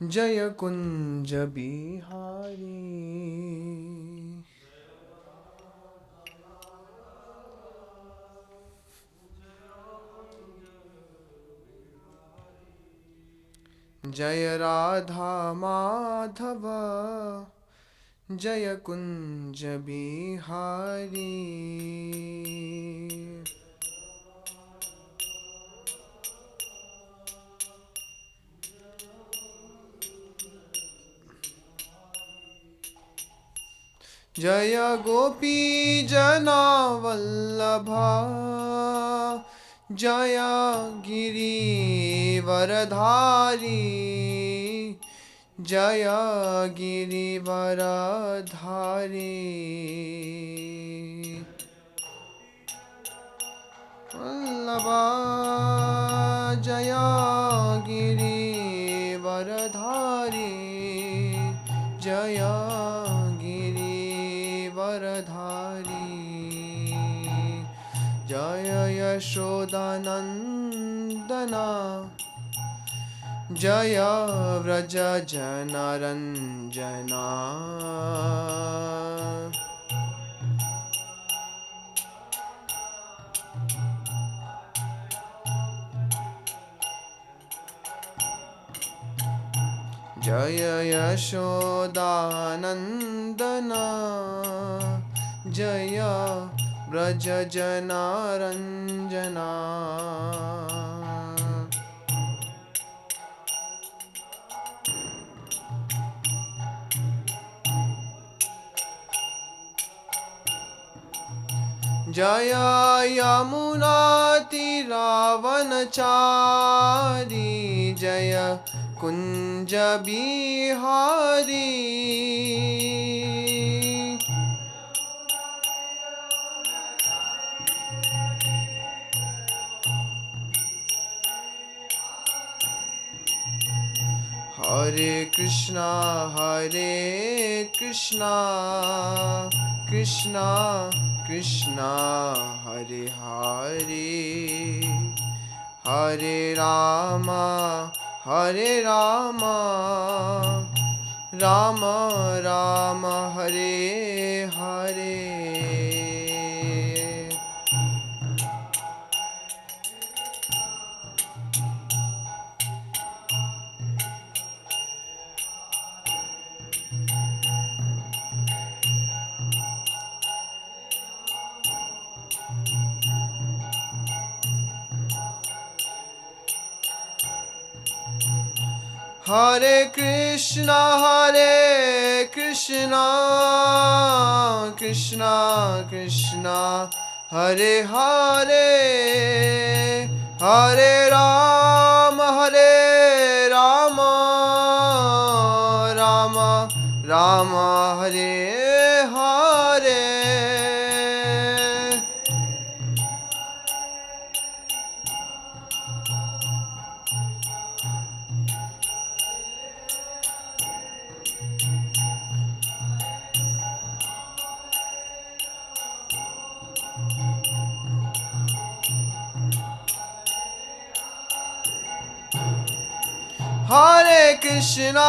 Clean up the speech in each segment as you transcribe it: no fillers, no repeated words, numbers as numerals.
जय कुंज बिहारी। जय राधा माधव जय कुंज बिहारी। जय गोपी जना वल्लभा जय गिरिवरधारी। जय गिरिवरधारी। वल्लभा जय गिरिवरधारी। जय गिरिवरधारी। जय यशोदानन्दना जय व्रज जनरञ्जना। जय यशोदानन्दना जय व्रज जनरञ्जना। जय यमुना तीरावनचारी जय कुंज बिहारी। हरे कृष्णा कृष्णा कृष्णा हरे हरे। हरे राम राम राम हरे हरे। हरे कृष्णा कृष्णा कृष्णा हरे हरे। हरे राम राम राम हरे हरे। हरे कृष्णा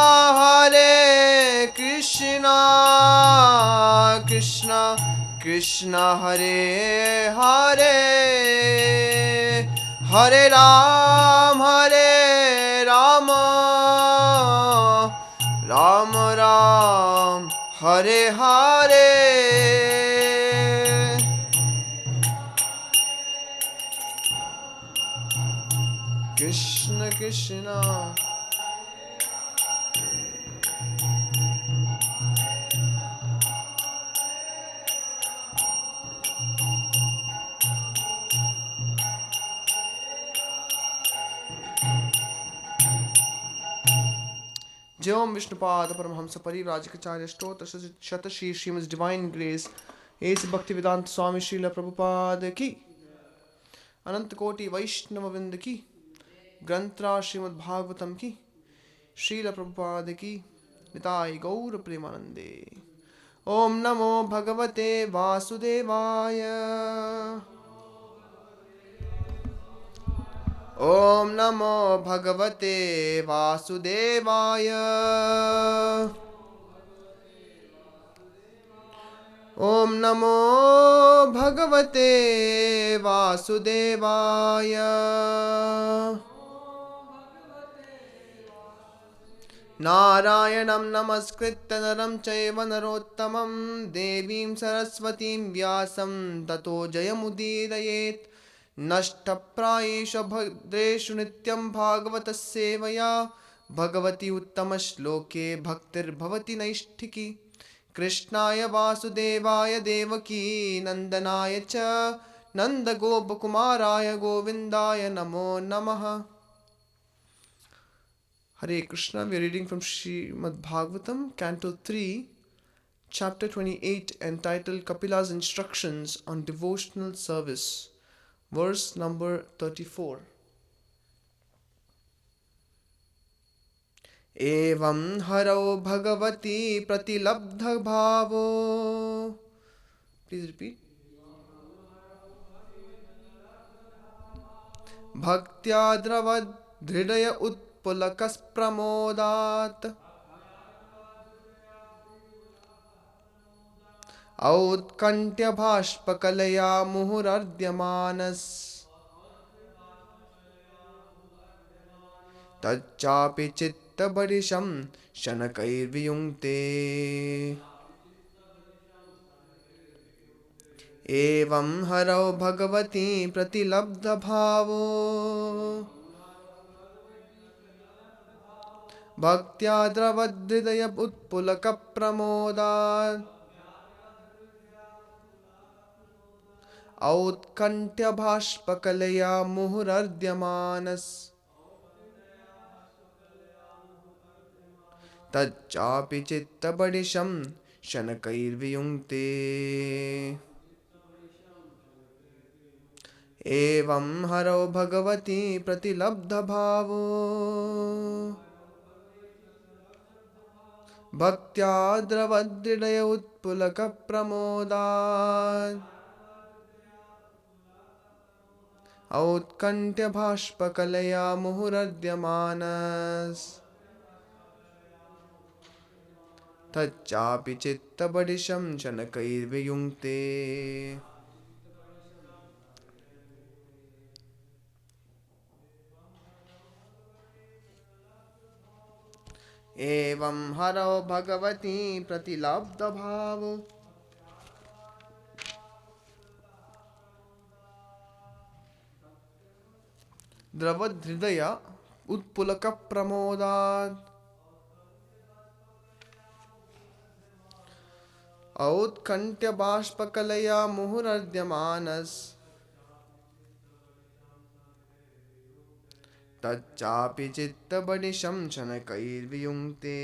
कृष्णा कृष्णा हरे हरे। हरे राम राम राम हरे हरे। कृष्ण कृष्णा जय ओम विष्णुपाद परमहंस परिव्राजकाचार्य स्तोत्र शतश्री श्रीमद् divine grace S Bhaktivedanta Swami Srila Prabhupada की। अनंत कोटि वैष्णव वृंद की। ग्रंथराज श्रीमद् भागवतम की। श्रील प्रभुपाद की। निताय गौर प्रेमानंदे। ओम नमो भगवते वासुदेवाय। ॐ नमो भगवते वासुदेवाय। ॐ नमो भगवते वासुदेवाय। नारायणं नमस्कृत्य नरं चैव नरोत्तमं देवीं सरस्वतीं व्यासं ततो जयमुदीरयेत्। नष्टप्रायेषु भद्रेषु नित्यं भागवतस्य सेवया भगवती उत्तमश्लोके भक्तिर्भवति नैष्ठिकी। कृष्णाय वासुदेवाय देवकी नन्दनाय च नन्दगोपकुमाराय गोविन्दाय नमो नमः। Hare Krishna. We are reading from Srimad Bhāgavatam, Canto 3, Chapter 28, entitled Kapila's Instructions on Devotional Service, verse number 34. Evam haro bhagavati pratilabdha bhavo. Please repeat. Bhaktya dravad dhridaya utpulakas pramodat. औत्कण्ठ्य भाष्पकलया मुहुरर्ध्यमानस् तच्चापि चित्तबडिशं शनकैर्वियुङ्क्ते। एवं हरौ भगवती प्रतिलब्धभावो भक्त्या द्रवहृदय उत्पुलकप्रमोदात् औत्कण्ठ्य भाष्पकलया मुहुरर्ध्यमानस् तच्चापि चित्तबडिशं शनकैर्वियुङ्क्ते। एवं हरौ भगवती प्रतिलब्धभावो भक्त्या द्रवहृदय उत्पुलकप्रमोदात् औत्कण्ठ्य भाष्पकलया मुहुरर्ध्यमानस् तच्चापि चित्तबडिशं शनकैर्वियुङ्क्ते। एवं हरौ भगवती प्रतिलब्धभावो द्रवहृदय उत्पुलकप्रमोदात् औत्कण्ठ्य बाष्पकलया मुहुरर्ध्यमानस् तच्चापि चित्तबडिशं शनकैर्वियुङ्क्ते।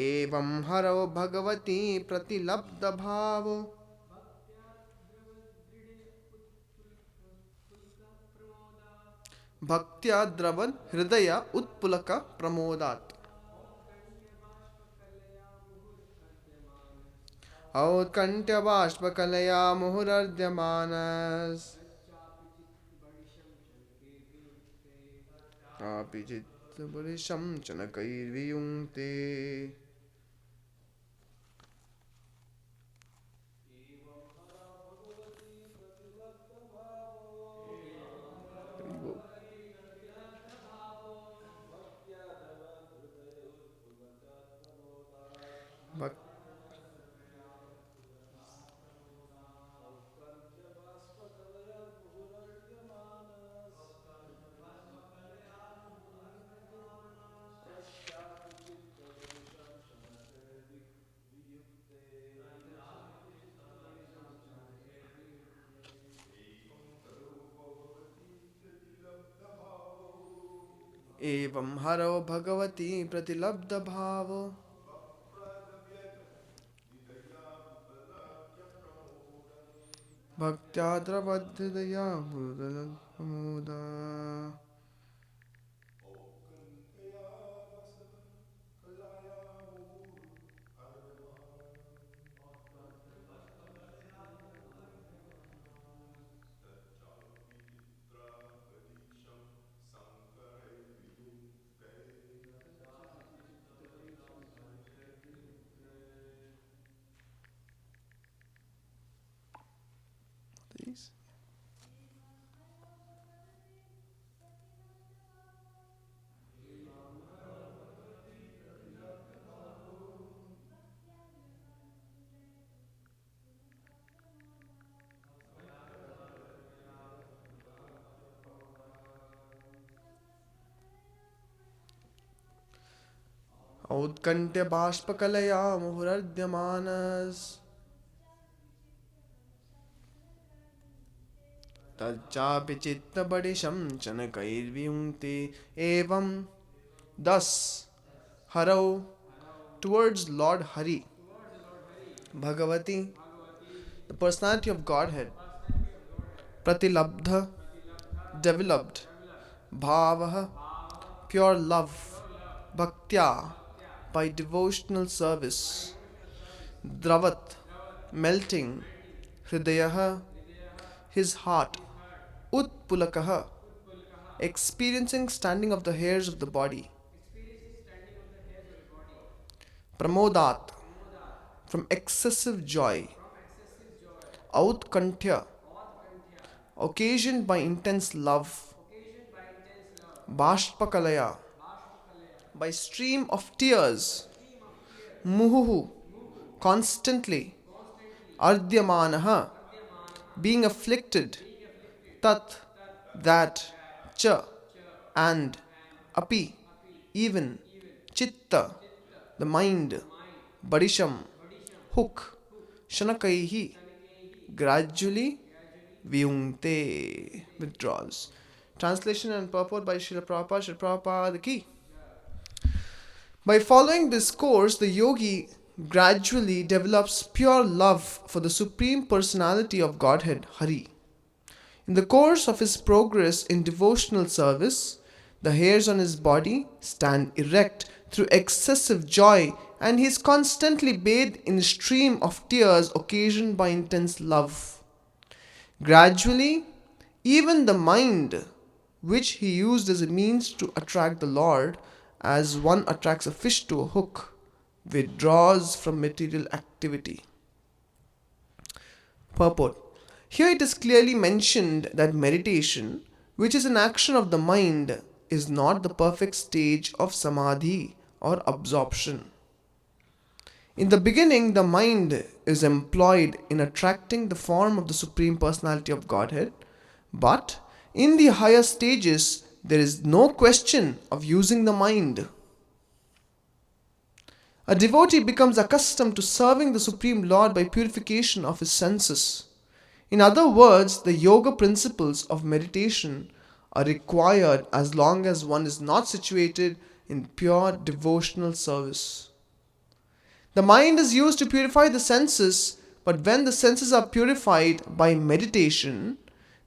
एवं हरौ भगवती प्रतिलब्धभावो भक्त्या द्रवहृदय उत्पुलकप्रमोदात् औत्कण्ठ्य बाष्पकलया मुहुरर्ध्यमानस् तच्चापि चित्तबडिशं शनकैर्वियुङ्क्ते। एवं हरौ भगवती प्रतिलब्धभावो भक्त्या द्रवहृदया उत्पुलकप्रमोदात् please. औत्कण्ठ्य बाष्पकलया मुहुरद्यमानस् तच्चापि चित्तबडिशं चनकैर्वियुङ्क्ते एवं. Thus, Harau, towards Lord Hari, Bhagavati, the personality of Godhead, Pratilabdha, developed, Bhavaha, pure love, Bhaktya, by devotional service, Dravat, melting, Hridayaha, his heart, Utpulakaha, experiencing standing of the hairs of the body, Pramodat, from excessive joy, Outkantya, occasioned by intense love, Bashpakalaya, by stream of tears, Muhuhu, constantly, Ardyamanaha, being afflicted, Tat, that, Cha, and, Api, even, Chitta, the mind, Badisham, hook, Shanakaihi, gradually, Vyungte, withdraws. Translation and purport by Srila Prabhupada, Srila Prabhupada Ki. By following this course, the yogi gradually develops pure love for the Supreme Personality of Godhead, Hari. In the course of his progress in devotional service, the hairs on his body stand erect through excessive joy, and he is constantly bathed in a stream of tears occasioned by intense love. Gradually, even the mind, which he used as a means to attract the Lord, as one attracts a fish to a hook, withdraws from material activity. Purport. Here it is clearly mentioned that meditation, which is an action of the mind, is not the perfect stage of samadhi or absorption. In the beginning, the mind is employed in attracting the form of the Supreme Personality of Godhead, but in the higher stages, there is no question of using the mind. A devotee becomes accustomed to serving the Supreme Lord by purification of his senses. In other words, the yoga principles of meditation are required as long as one is not situated in pure devotional service. The mind is used to purify the senses, but when the senses are purified by meditation,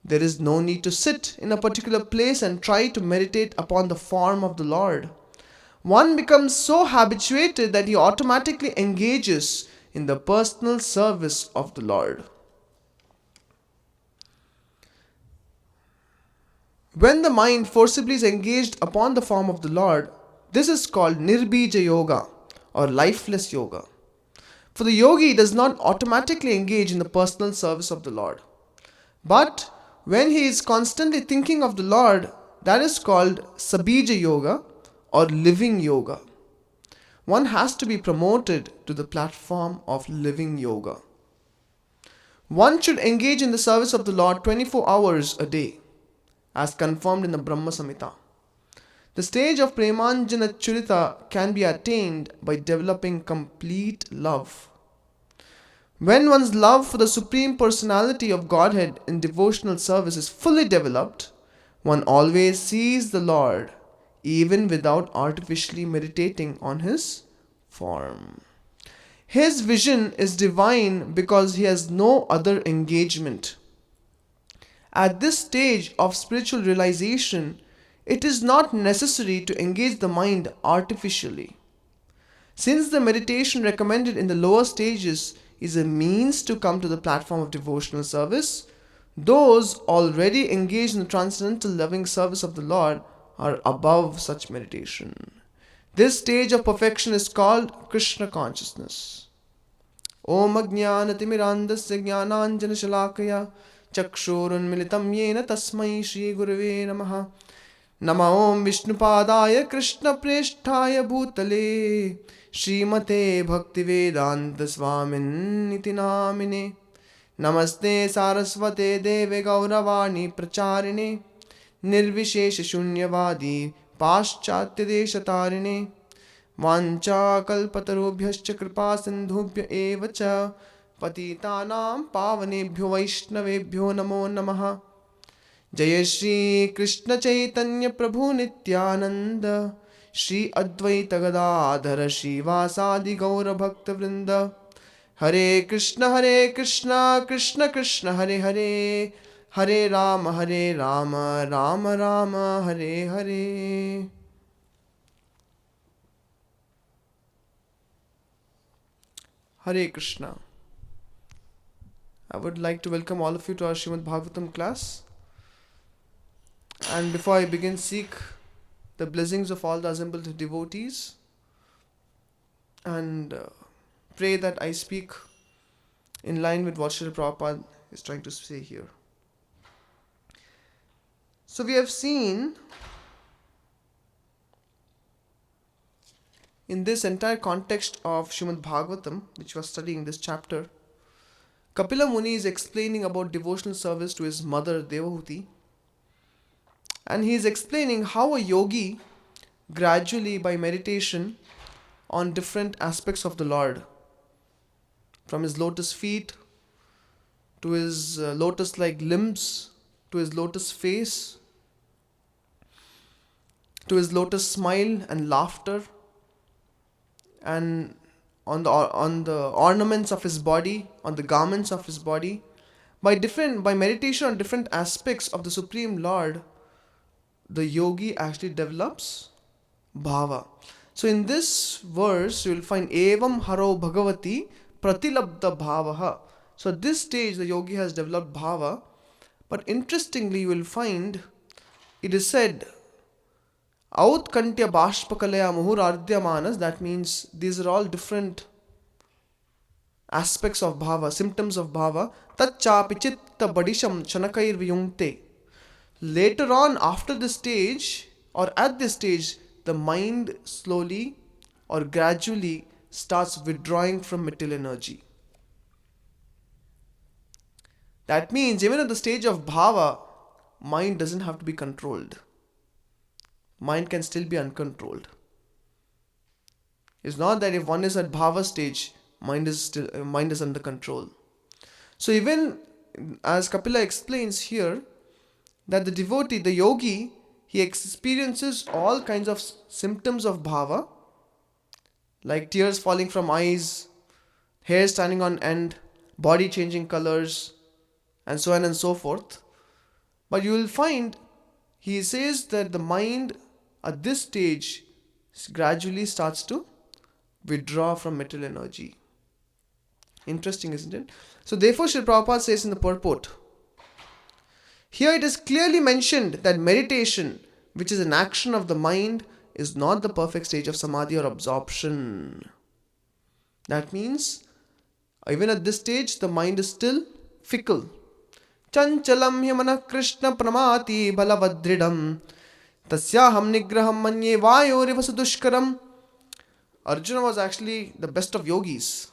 there is no need to sit in a particular place and try to meditate upon the form of the Lord. One becomes so habituated that he automatically engages in the personal service of the Lord. When the mind forcibly is engaged upon the form of the Lord, this is called Nirbija Yoga or lifeless yoga. For the yogi does not automatically engage in the personal service of the Lord. But when he is constantly thinking of the Lord, that is called Sabija Yoga or living yoga. One has to be promoted to the platform of living yoga. One should engage in the service of the Lord 24 hours a day, as confirmed in the Brahma Samhita. The stage of Premanjana Churita can be attained by developing complete love. When one's love for the Supreme Personality of Godhead in devotional service is fully developed, one always sees the Lord, even without artificially meditating on His form. His vision is divine because he has no other engagement. At this stage of spiritual realization, it is not necessary to engage the mind artificially. Since the meditation recommended in the lower stages is a means to come to the platform of devotional service, those already engaged in the transcendental loving service of the Lord are above such meditation. This stage of perfection is called Krishna consciousness. Om Ajnana Timirandasya Jnananjana Shalakaya चक्षुरुन्मिलितं येन तस्मै श्रीगुरवे नमः। नमो ॐ विष्णुपादाय कृष्णप्रेष्ठाय भूतले श्रीमते भक्तिवेदान्तस्वामिन्निति नामिने। नमस्ते सारस्वते देवे गौरवाणी प्रचारिणे निर्विशेषशून्यवादी पाश्चात्यदेशतारिणे। वाञ्छाकल्पतरुभ्यश्च कृपा सिन्धुभ्य एव च पतितानां पावनेभ्यो वैष्णवेभ्यो नमो नमः। जय श्री कृष्ण चैतन्य प्रभु नित्यानंद श्री अद्वैत गदाधर श्रीवासादि गौर भक्त वृंद। हरे कृष्ण कृष्ण कृष्ण हरे हरे, हरे Ram Ram Ram Hare Hare. Hare Krishna. I would like to welcome all of you to our Srimad Bhāgavatam class. And before I begin, seek the blessings of all the assembled devotees and pray that I speak in line with what Srila Prabhupada is trying to say here. So we have seen in this entire context of Srimad Bhāgavatam, which we are studying this chapter, Kapila Muni is explaining about devotional service to his mother Devahuti. And he is explaining how a yogi gradually by meditation on different aspects of the Lord, from his lotus feet to his lotus-like limbs, to his lotus face, to his lotus smile and laughter, and on the ornaments of his body, on the garments of his body, by meditation on different aspects of the Supreme Lord, the yogi actually develops bhava. So in this verse you will find evam haro bhagavati pratilabdha bhavaha. So at this stage the yogi has developed bhava, but interestingly you will find it is said Autkantya bashpakalaya muhur manas. That means these are all different aspects of bhava, symptoms of bhava. Tatchapi chitta badisham chanakair viyungte. Later on, after this stage, or at this stage, the mind slowly or gradually starts withdrawing from material energy. That means even at the stage of bhava, mind doesn't have to be controlled. Mind can still be uncontrolled. It's not that if one is at bhava stage, mind is under control. So even as Kapila explains here, that the devotee, the yogi, he experiences all kinds of symptoms of bhava, like tears falling from eyes, hair standing on end, body changing colors, and so on and so forth. But you will find, he says that the mind at this stage gradually starts to withdraw from material energy. Interesting, isn't it? So therefore Srila Prabhupada says in the purport, here it is clearly mentioned that meditation, which is an action of the mind, is not the perfect stage of samadhi or absorption. That means, even at this stage, the mind is still fickle. Chanchalam hyamana krishna pramati balavadridam tasyaham nigraham manye vayoriva sudushkaram. Arjuna was actually the best of yogis,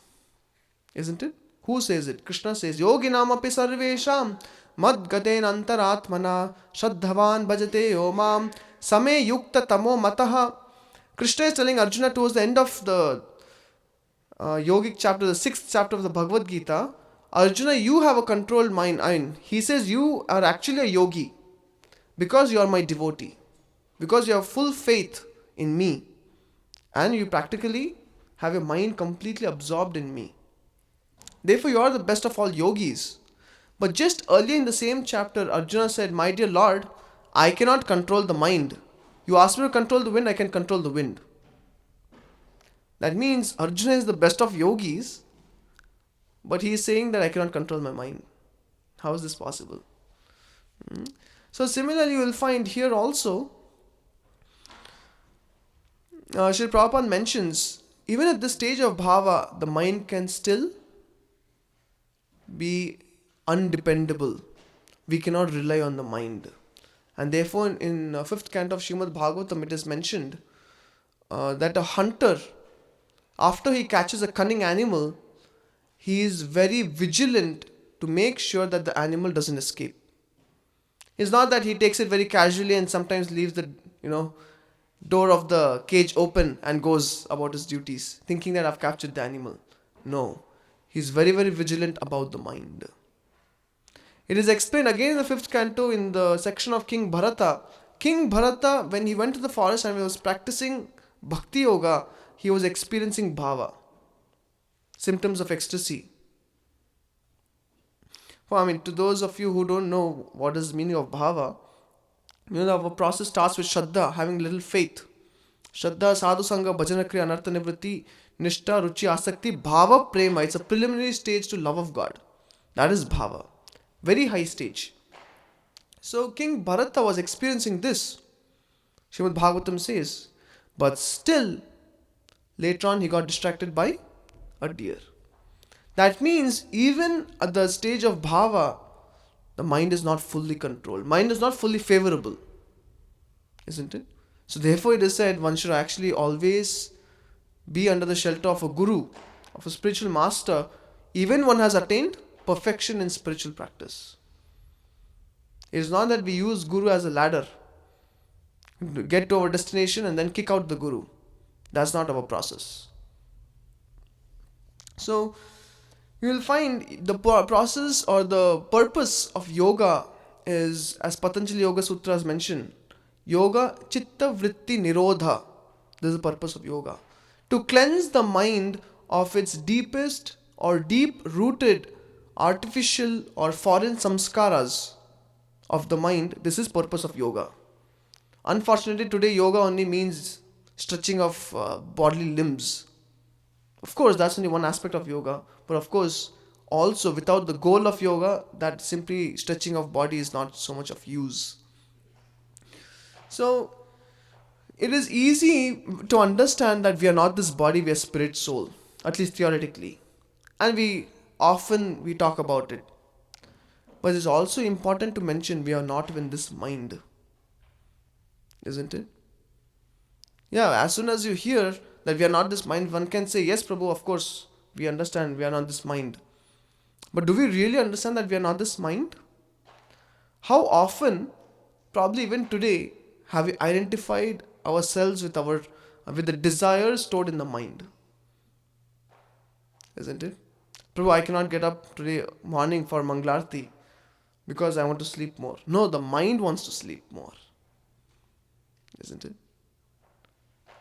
isn't it? Who says it? Krishna says, yoginam api sarvesham madgaten antaratmana shraddhavan bhajate omam same yukta tamo mataha. Krishna is telling Arjuna towards the end of the yogic chapter, the 6th chapter of the Bhagavad Gita, Arjuna, you have a controlled mind. He says you are actually a yogi because you are my devotee, because you have full faith in me, and you practically have your mind completely absorbed in me. Therefore, you are the best of all yogis. But just earlier in the same chapter, Arjuna said, my dear Lord, I cannot control the mind. You ask me to control the wind, I can control the wind. That means Arjuna is the best of yogis, but he is saying that I cannot control my mind. How is this possible? So similarly, you will find here also, Srila Prabhupada mentions, even at this stage of bhava, the mind can still be undependable. we cannot rely on the mind. And therefore, in fifth canto of Srimad Bhāgavatam, it is mentioned that a hunter, after he catches a cunning animal, he is very vigilant to make sure that the animal doesn't escape. It's not that he takes it very casually and sometimes leaves the door of the cage open and goes about his duties, thinking that I've captured the animal. No, he's very, very vigilant about the mind. It is explained again in the fifth canto in the section of King Bharata. King Bharata, when he went to the forest and he was practicing Bhakti Yoga, he was experiencing bhava, symptoms of ecstasy. Well, to those of you who don't know what is the meaning of bhava, our process starts with Shraddha, having little faith. Shraddha, Sadhu Sangha, Bhajana Kriya, Anartha Nivritti, Nishta, Ruchi, Asakti, Bhava, Prema. It's a preliminary stage to love of God. That is bhava. Very high stage. So King Bharata was experiencing this. Srimad Bhagavatam says, but still, later on he got distracted by a deer. That means even at the stage of bhava, the mind is not fully controlled. Mind is not fully favorable. Isn't it? So therefore it is said one should actually always be under the shelter of a guru, of a spiritual master, even one has attained perfection in spiritual practice. It is not that we use guru as a ladder, get to our destination and then kick out the guru. That's not our process. So you will find the process or the purpose of yoga is, as Patanjali Yoga Sutra has mentioned, yoga chitta vritti nirodha. This is the purpose of yoga. To cleanse the mind of its deepest or deep-rooted artificial or foreign samskaras of the mind. This is purpose of yoga. Unfortunately, today yoga only means stretching of bodily limbs. Of course, that's only one aspect of yoga. But of course, also without the goal of yoga, that simply stretching of body is not so much of use. So, it is easy to understand that we are not this body, we are spirit, soul. At least theoretically. And we talk about it. But it's also important to mention we are not even this mind. Isn't it? Yeah, as soon as you hear that we are not this mind, one can say, yes, Prabhu, of course, we understand we are not this mind. But do we really understand that we are not this mind? How often, probably even today, have we identified ourselves with the desires stored in the mind? Isn't it? Prabhu, I cannot get up today morning for Manglarti because I want to sleep more. No, the mind wants to sleep more. Isn't it?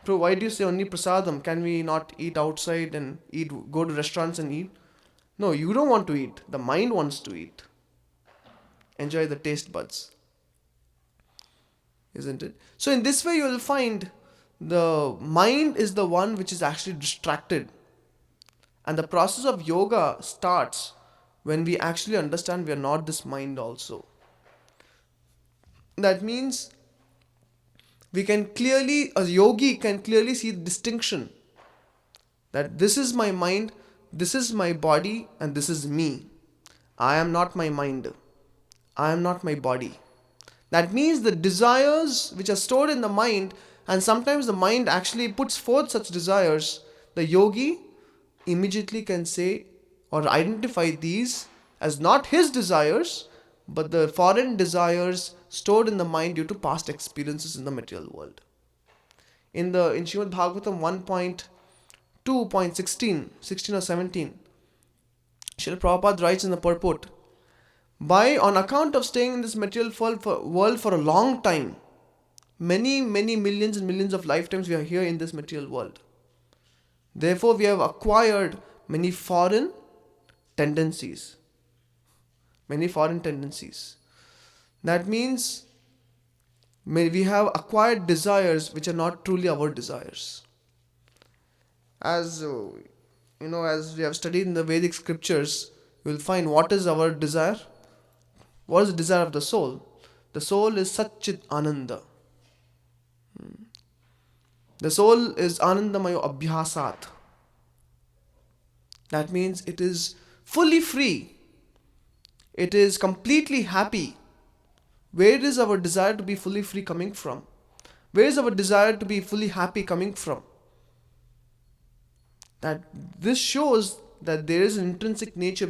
Prabhu, why do you say only prasadam? Can we not eat outside and go to restaurants and eat? No, you don't want to eat. The mind wants to eat. Enjoy the taste buds. Isn't it? So in this way you will find the mind is the one which is actually distracted. And the process of yoga starts when we actually understand we are not this mind also. That means a yogi can clearly see the distinction that this is my mind, this is my body, and this is me. I am not my mind. I am not my body. That means the desires which are stored in the mind, and sometimes the mind actually puts forth such desires, the yogi immediately can say or identify these as not his desires, but the foreign desires stored in the mind due to past experiences in the material world. In Srimad Bhagavatam 1.2.16 or 17, Srila Prabhupada writes in the purport, on account of staying in this material world for a long time, many millions and millions of lifetimes we are here in this material world. Therefore, we have acquired many foreign tendencies. That means we have acquired desires which are not truly our desires. As we have studied in the Vedic scriptures, you will find what is our desire. What is the desire of the soul? The soul is Satchit Ananda. The soul is Anandamayo Abhyasat. That means it is fully free. it is completely happy, where is our desire to be fully free coming from? Where is our desire to be fully happy coming from? That this shows that there is an intrinsic nature.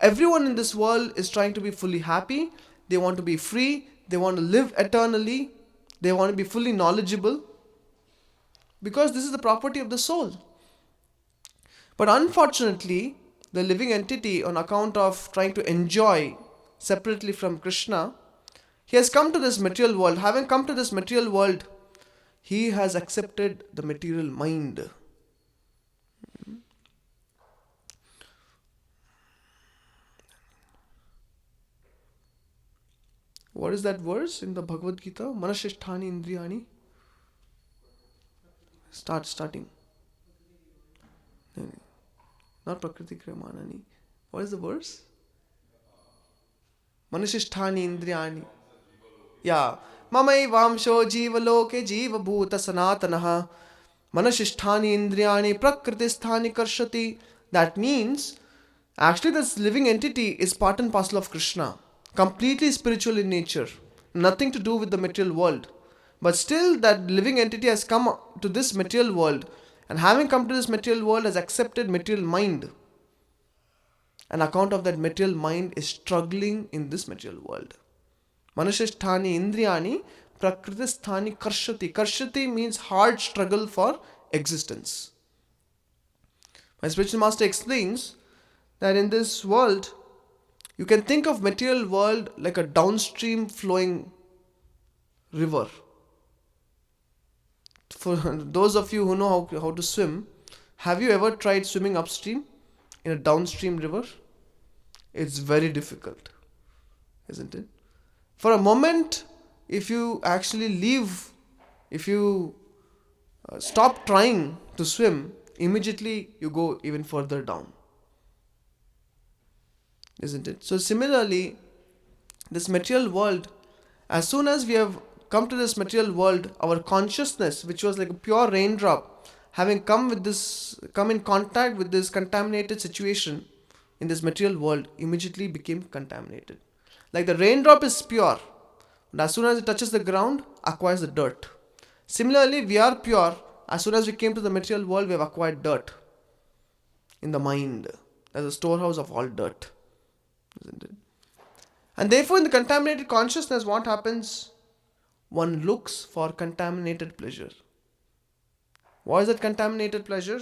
Everyone in this world is trying to be fully happy. They want to be free. They want to live eternally. They want to be fully knowledgeable. Because this is the property of the soul. But unfortunately, the living entity, on account of trying to enjoy separately from Krishna, he has come to this material world. Having come to this material world, he has accepted the material mind. What is that verse in the Bhagavad Gita? Manashisthani indriyani. Starting. Not Prakriti Kriyamanani. What is the verse? Manashisthani indriyani. Yeah. Mamai vamsho jivaloke jiva bhuta sanatanaha. Manashisthani indriyani prakritisthani karshati. That means, actually this living entity is part and parcel of Krishna. Completely spiritual in nature. Nothing to do with the material world. But still that living entity has come to this material world. And having come to this material world has accepted material mind. On account of that material mind is struggling in this material world. Manashisthani indriyani prakritisthani karshati. Karshati means hard struggle for existence. My spiritual master explains that in this world, you can think of material world like a downstream flowing river. For those of you who know how to swim, have you ever tried swimming upstream in a downstream river? It's very difficult, isn't it? For a moment, if you actually stop trying to swim, immediately you go even further down. Isn't it? So similarly, this material world, as soon as we have come to this material world, our consciousness, which was like a pure raindrop, having come in contact with this contaminated situation in this material world, immediately became contaminated. Like the raindrop is pure, but as soon as it touches the ground, acquires the dirt. Similarly, we are pure. As soon as we came to the material world, we have acquired dirt in the mind. As a storehouse of all dirt. Isn't it? And therefore in the contaminated consciousness, what happens? One looks for contaminated pleasure. What is that contaminated pleasure?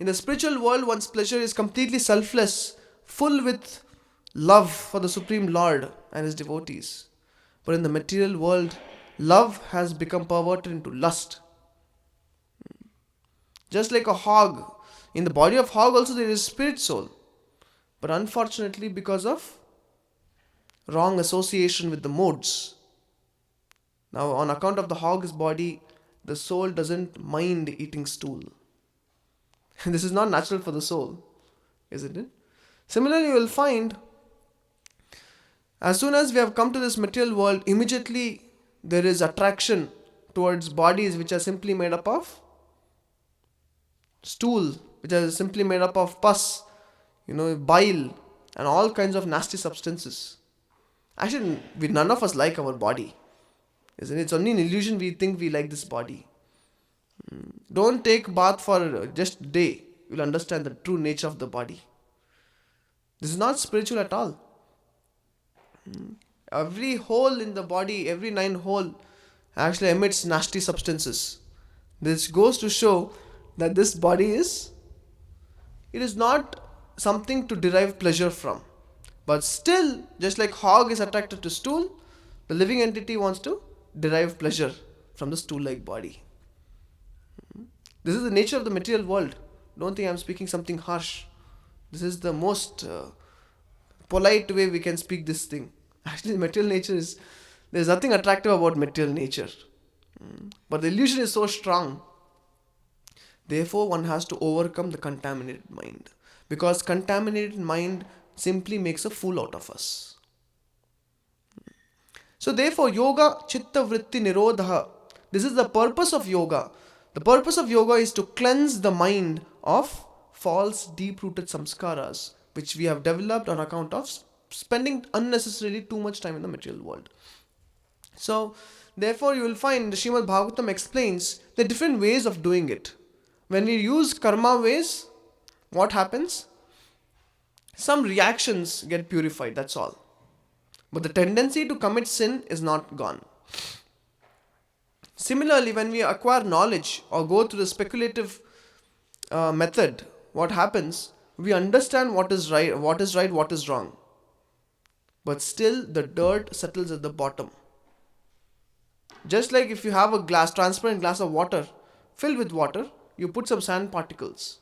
In the spiritual world, one's pleasure is completely selfless, full with love for the Supreme Lord and his devotees. But in the material world, love has become perverted into lust. Just like a hog, in the body of hog also there is spirit soul. But unfortunately, because of wrong association with the modes. Now, on account of the hog's body, the soul doesn't mind eating stool. This is not natural for the soul, isn't it? Similarly, you will find, as soon as we have come to this material world, immediately there is attraction towards bodies which are simply made up of stool, which are simply made up of pus, bile, and all kinds of nasty substances. Actually, none of us like our body. Isn't it? It's only an illusion we think we like this body. Don't take bath for just a day. You'll understand the true nature of the body. This is not spiritual at all. Every hole in the body, every 9 hole actually emits nasty substances. This goes to show that this body is not something to derive pleasure from. But still, just like hog is attracted to stool, the living entity wants to derive pleasure from the stool-like body. This is the nature of the material world. Don't think I'm speaking something harsh. This is the most polite way we can speak this thing. Actually, material nature there's nothing attractive about material nature. But the illusion is so strong. Therefore, one has to overcome the contaminated mind. Because contaminated mind simply makes a fool out of us. So therefore, yoga chitta vritti nirodha. This is the purpose of yoga. The purpose of yoga is to cleanse the mind of false, deep-rooted samskaras. which we have developed on account of spending unnecessarily too much time in the material world. So, therefore, you will find the Srimad Bhāgavatam explains the different ways of doing it. When we use karma ways, what happens? Some reactions get purified, that's all. But the tendency to commit sin is not gone. Similarly, when we acquire knowledge or go through the speculative method, what happens? We understand what is right, what is wrong. But still, the dirt settles at the bottom. Just like if you have a transparent glass of water filled with water, you put some sand particles.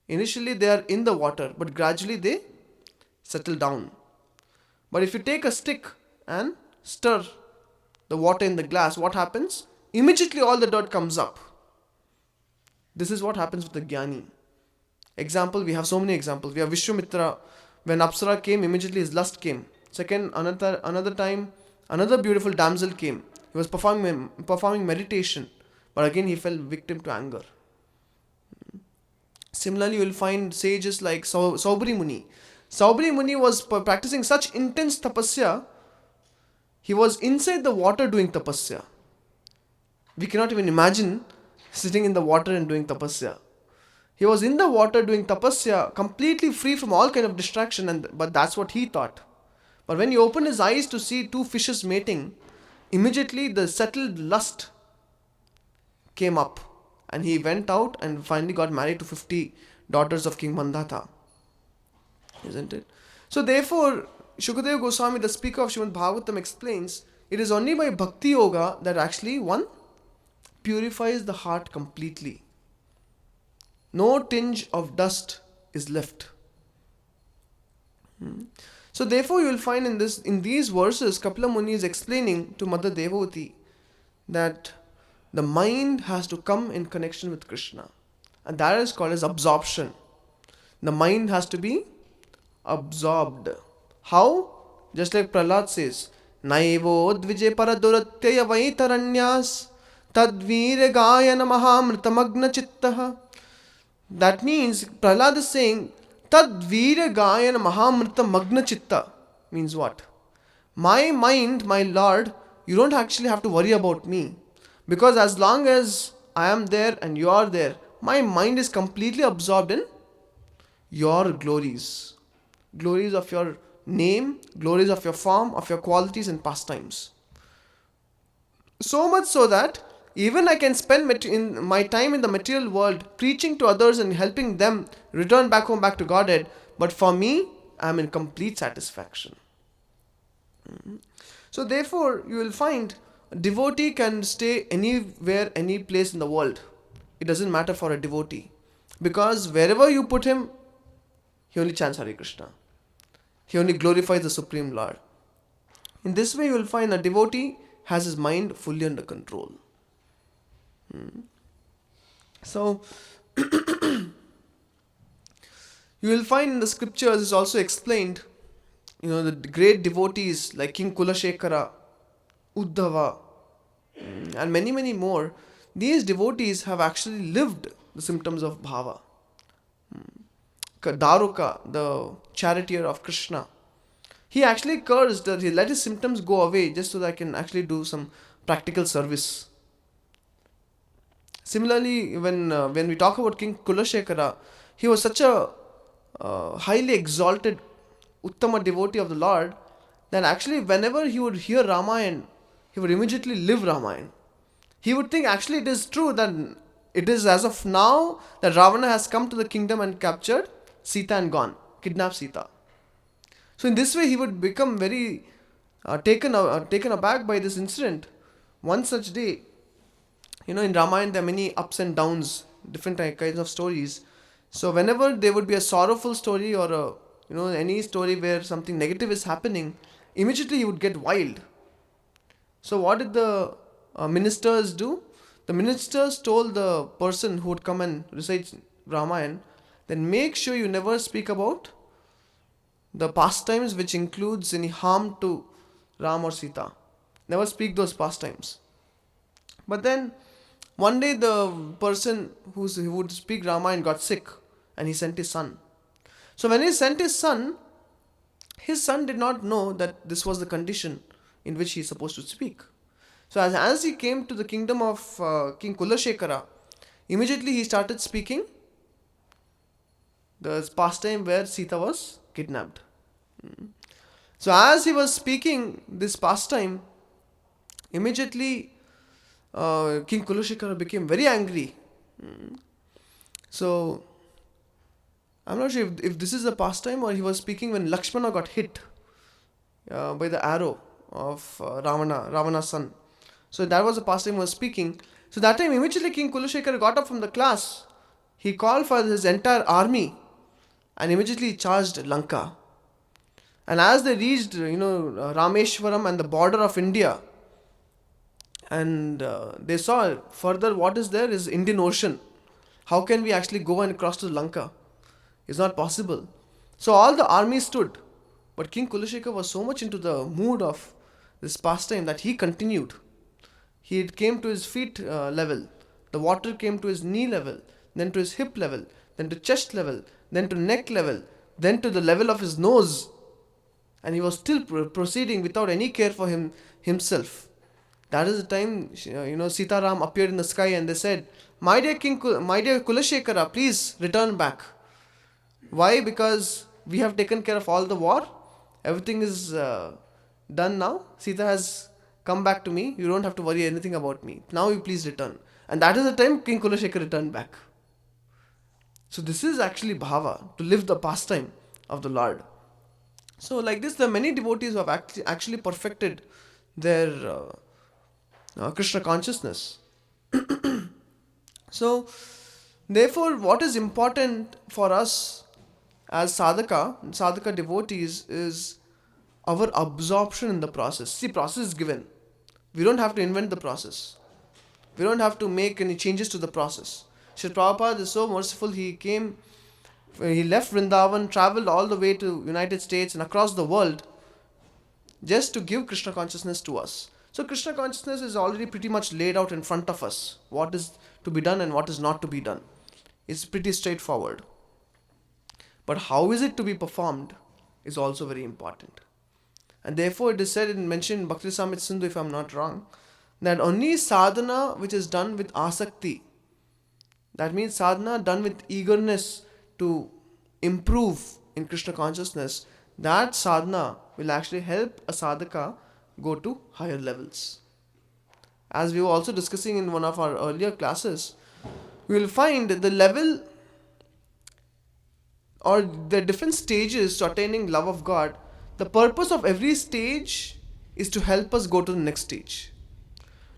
Initially, they are in the water, but gradually they settle down. But if you take a stick and stir the water in the glass, what happens? Immediately all the dirt comes up. This is what happens with the Jnani. Example, we have so many examples. We have Vishwamitra. When Apsara came, immediately his lust came. Second, another time, another beautiful damsel came. He was performing meditation, but again he fell victim to anger. Similarly, you will find sages like Saubri Muni. Saubri Muni was practicing such intense tapasya. He was inside the water doing tapasya. We cannot even imagine sitting in the water and doing tapasya. He was in the water doing tapasya, completely free from all kind of distraction, but that's what he thought. But when he opened his eyes to see two fishes mating, immediately the settled lust came up. And he went out and finally got married to 50 daughters of King Mandata. Isn't it? So therefore, Shukadeva Goswami, the speaker of Srimad Bhāgavatam, explains, it is only by Bhakti Yoga that actually one purifies the heart completely. No tinge of dust is left. So therefore, you will find in these verses, Kapila Muni is explaining to Mother Devavati that the mind has to come in connection with Krishna. And that is called as absorption. The mind has to be absorbed. How? Just like Prahlad says, Naivo dvije paraduratya vaitaranyas tadvire gayana mahamritamagna chittaha. That means Prahlad is saying tadvire gayana mahamritamagna chitta. Means what? My mind, my Lord, you don't actually have to worry about me. Because as long as I am there and you are there, my mind is completely absorbed in your glories. Glories of your name, glories of your form, of your qualities and pastimes. So much so that even I can spend my time in the material world preaching to others and helping them return back home, back to Godhead. But for me, I am in complete satisfaction. So therefore, you will find a devotee can stay anywhere, any place in the world. It doesn't matter for a devotee. Because wherever you put him, he only chants Hare Krishna. He only glorifies the Supreme Lord. In this way, you will find a devotee has his mind fully under control. So, you will find in the scriptures is also explained, the great devotees like King Kulashekara, Uddhava, and many, many more. These devotees have actually lived the symptoms of bhava. Daruka, the charioteer of Krishna, he actually cursed that he let his symptoms go away just so that I can actually do some practical service. Similarly, when we talk about King Kulashekara, he was such a highly exalted Uttama devotee of the Lord that actually whenever he would hear Ramayana, he would immediately live Ramayana. He would think actually it is true that it is as of now that Ravana has come to the kingdom and captured Sita and gone, kidnapped Sita. So in this way he would become very taken aback by this incident. One such day, in Ramayana there are many ups and downs, different kinds of stories. So whenever there would be a sorrowful story or any story where something negative is happening, immediately he would get wild. So what did the ministers do? The ministers told the person who would come and recite Ramayana, then make sure you never speak about the pastimes which includes any harm to Ram or Sita. Never speak those pastimes. But then one day the person who would speak Ramayana got sick and he sent his son. So when he sent his son did not know that this was the condition in which he is supposed to speak. So as he came to the kingdom of King Kulashekara, immediately he started speaking the pastime where Sita was kidnapped. So as he was speaking this pastime, immediately King Kulashekara became very angry. So I'm not sure if this is a pastime or he was speaking when Lakshmana got hit by the arrow of Ravana's son. So that was the pastime he was speaking. So that time immediately King Kulashekara got up from the class. He called for his entire army and immediately charged Lanka. And as they reached, Rameshwaram and the border of India, and they saw further what is there is Indian Ocean. How can we actually go and cross to Lanka? It's not possible. So all the army stood. But King Kulashekara was so much into the mood of this pastime that he continued. He came to his feet level. The water came to his knee level. Then to his hip level. Then to chest level. Then to neck level. Then to the level of his nose. And he was still proceeding without any care for himself. That is the time, Sitaram appeared in the sky and they said, my dear Kulashekara, please return back. Why? Because we have taken care of all the war. Everything is done now. Sita has come back to me. You don't have to worry anything about me. Now you please return. And that is the time King Kulashekara returned back. So this is actually bhava, to live the pastime of the Lord. So like this, there are many devotees who have actually perfected their Krishna consciousness. So therefore, what is important for us as sadhaka devotees is our absorption in the process. See, process is given. We don't have to invent the process. We don't have to make any changes to the process. Srila Prabhupada is so merciful. He left Vrindavan, traveled all the way to United States and across the world just to give Krishna consciousness to us. So Krishna consciousness is already pretty much laid out in front of us. What is to be done and what is not to be done. It's pretty straightforward. But how is it to be performed is also very important. And therefore it is said and mentioned in Bhakti Samhita Sindhu, if I am not wrong, that only sadhana which is done with asakti, that means sadhana done with eagerness to improve in Krishna consciousness, that sadhana will actually help a sadhaka go to higher levels. As we were also discussing in one of our earlier classes, we will find the level or the different stages to attaining love of God. The purpose of every stage is to help us go to the next stage.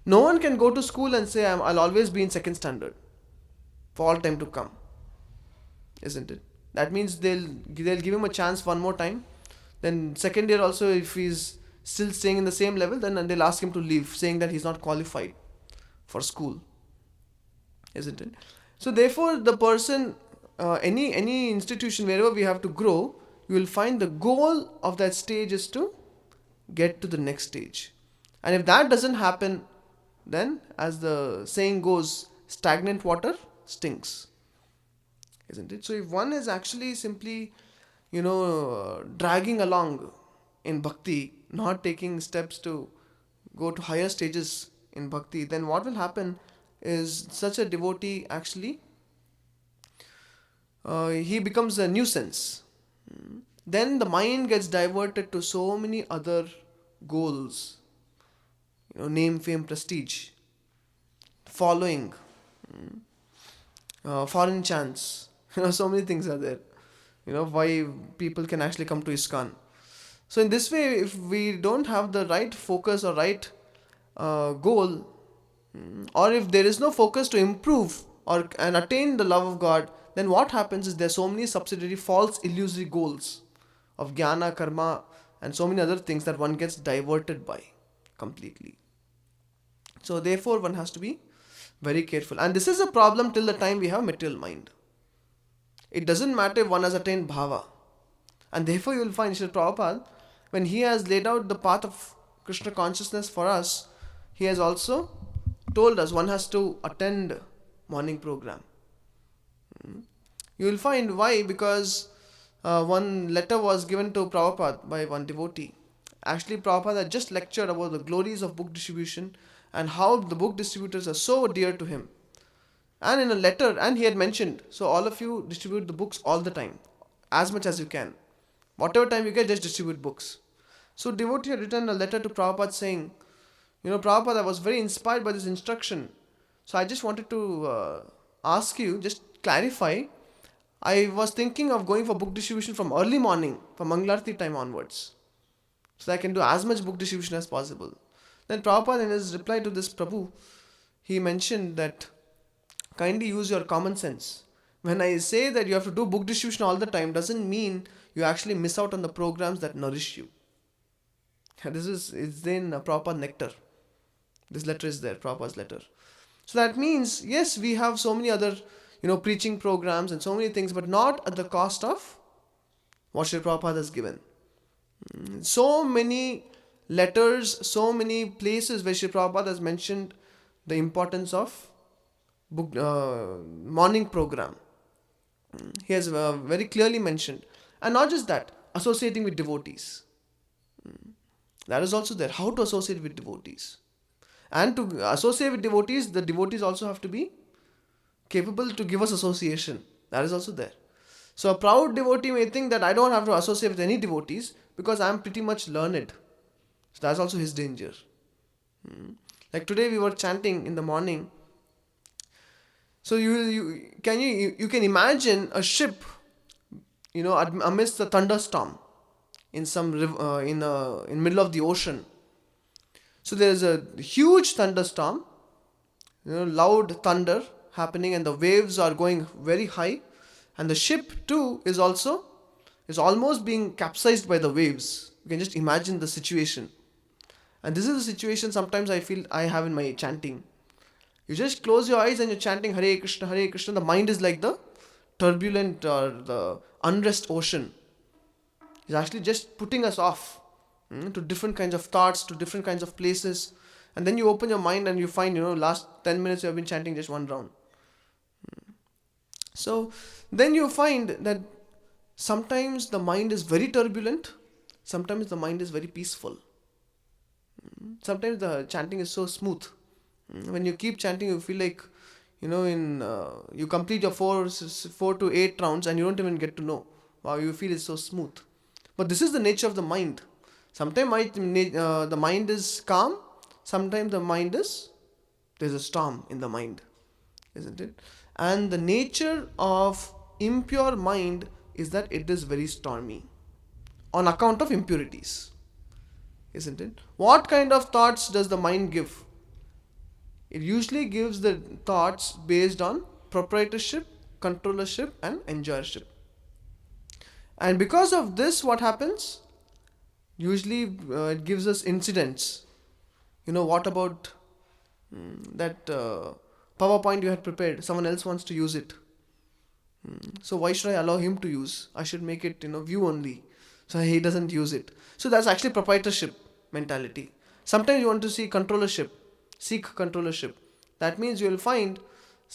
No one can go to school and say, I'll always be in second standard for all time to come. Isn't it? That means they'll give him a chance one more time. Then second year also, if he's still staying in the same level, then they'll ask him to leave, saying that he's not qualified for school. Isn't it? So therefore, the person, any institution, wherever we have to grow, you will find the goal of that stage is to get to the next stage. And if that doesn't happen, then as the saying goes, stagnant water stinks. Isn't it? So if one is actually simply, dragging along in bhakti, not taking steps to go to higher stages in bhakti, then what will happen is such a devotee actually, he becomes a nuisance. Then the mind gets diverted to so many other goals. Name, fame, prestige, following, foreign chants. So many things are there. Why people can actually come to ISKCON. So in this way, if we don't have the right focus or right goal, or if there is no focus to improve and attain the love of God, then what happens is there are so many subsidiary false illusory goals of jnana, karma and so many other things that one gets diverted by completely. So therefore one has to be very careful. And this is a problem till the time we have material mind. It doesn't matter if one has attained bhava. And therefore you will find Srila Prabhupada, when he has laid out the path of Krishna consciousness for us, he has also told us one has to attend morning program. You will find why, because one letter was given to Prabhupada by one devotee. Actually, Prabhupada had just lectured about the glories of book distribution and how the book distributors are so dear to him. And in a letter, and he had mentioned, so all of you distribute the books all the time, as much as you can. Whatever time you get, just distribute books. So devotee had written a letter to Prabhupada saying, Prabhupada, I was very inspired by this instruction. So I just wanted to ask you, just clarify. I was thinking of going for book distribution from early morning, from Mangalarti time onwards, so that I can do as much book distribution as possible. Then Prabhupada, in his reply to this Prabhu, he mentioned that kindly use your common sense. When I say that you have to do book distribution all the time, doesn't mean you actually miss out on the programs that nourish you. This is in Prabhupada Nectar. This letter is there, Prabhupada's letter. So that means, yes, we have so many other, preaching programs and so many things, but not at the cost of what Sri Prabhupada has given. So many letters, so many places where Sri Prabhupada has mentioned the importance of book morning program. He has very clearly mentioned. And not just that, associating with devotees. That is also there. How to associate with devotees. And to associate with devotees, the devotees also have to be capable to give us association. That is also there. So a proud devotee may think that I don't have to associate with any devotees because I am pretty much learned. So that's also his danger. Like today we were chanting in the morning. So you can imagine a ship, amidst the thunderstorm in some in middle of the ocean. So there is a huge thunderstorm, loud thunder happening, and the waves are going very high, and the ship too is almost being capsized by the waves. You can just imagine the situation. And this is the situation sometimes I feel I have in my chanting. You just close your eyes and you're chanting Hare Krishna, Hare Krishna. The mind is like the turbulent or the unrest ocean. It's actually just putting us off to different kinds of thoughts, to different kinds of places. And then you open your mind and you find, last 10 minutes you have been chanting just one round. So then you find that sometimes the mind is very turbulent, sometimes the mind is very peaceful. Sometimes the chanting is so smooth. When you keep chanting, you feel like, you complete your 4 to 8 rounds and you don't even get to know. Wow, you feel it's so smooth. But this is the nature of the mind. Sometimes the mind is calm. Sometimes there's a storm in the mind. Isn't it? And the nature of impure mind is that it is very stormy on account of impurities. Isn't it? What kind of thoughts does the mind give? It usually gives the thoughts based on proprietorship, controllership, and enjoyership. And because of this, what happens? Usually it gives us incidents. What about that PowerPoint you had prepared? Someone else wants to use it. So why should I allow him to use? I should make it, view only. So he doesn't use it. So that's actually proprietorship mentality. Sometimes you want to seek controllership. That means you will find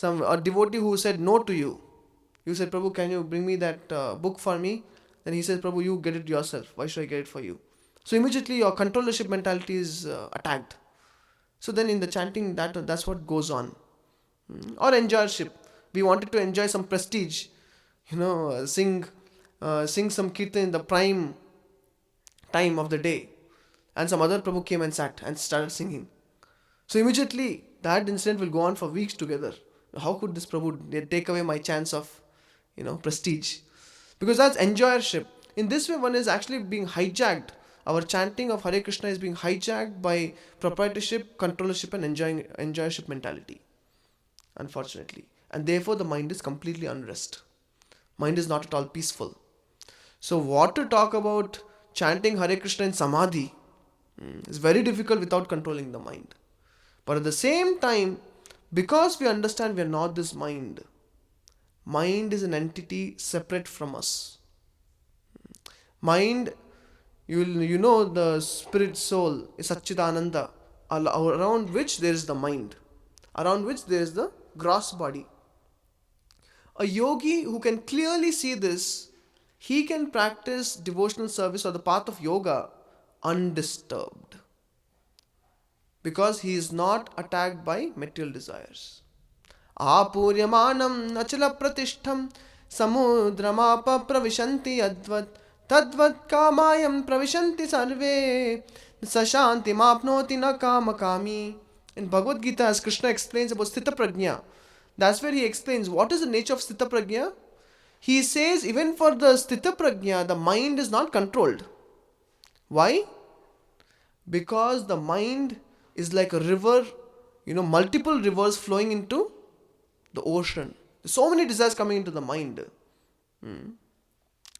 a devotee who said no to you. You said, Prabhu, can you bring me that book for me? Then he says, Prabhu, you get it yourself. Why should I get it for you? So immediately your controllership mentality is attacked. So then in the chanting, that's what goes on. Or enjoyership. We wanted to enjoy some prestige. Sing some kirtan in the prime time of the day. And some other Prabhu came and sat and started singing. So immediately that incident will go on for weeks together. How could this Prabhu take away my chance of, prestige? Because that's enjoyership. In this way, one is actually being hijacked. Our chanting of Hare Krishna is being hijacked by proprietorship, controllership, and enjoyership mentality. Unfortunately. And therefore, the mind is completely unrest. Mind is not at all peaceful. So what to talk about chanting Hare Krishna in Samadhi is very difficult without controlling the mind. But at the same time, because we understand we are not this mind is an entity separate from us. Mind, the spirit soul is Satchidananda, around which there is the mind, around which there is the gross body. A yogi who can clearly see this, he can practice devotional service or the path of yoga undisturbed because he is not attacked by material desires. Apuryamanam nachala pratishtham samudramapa pravishanti advat tadvat kamayam pravishanti sarve sashanti mapnoti na kamakami. In Bhagavad Gita, as Krishna explains about Sthita Prajna, that's where he explains what is the nature of Sthita Prajna. He says even for the Sthita Prajna, the mind is not controlled. Why? Because the mind is like a river, multiple rivers flowing into the ocean. There's so many desires coming into the mind.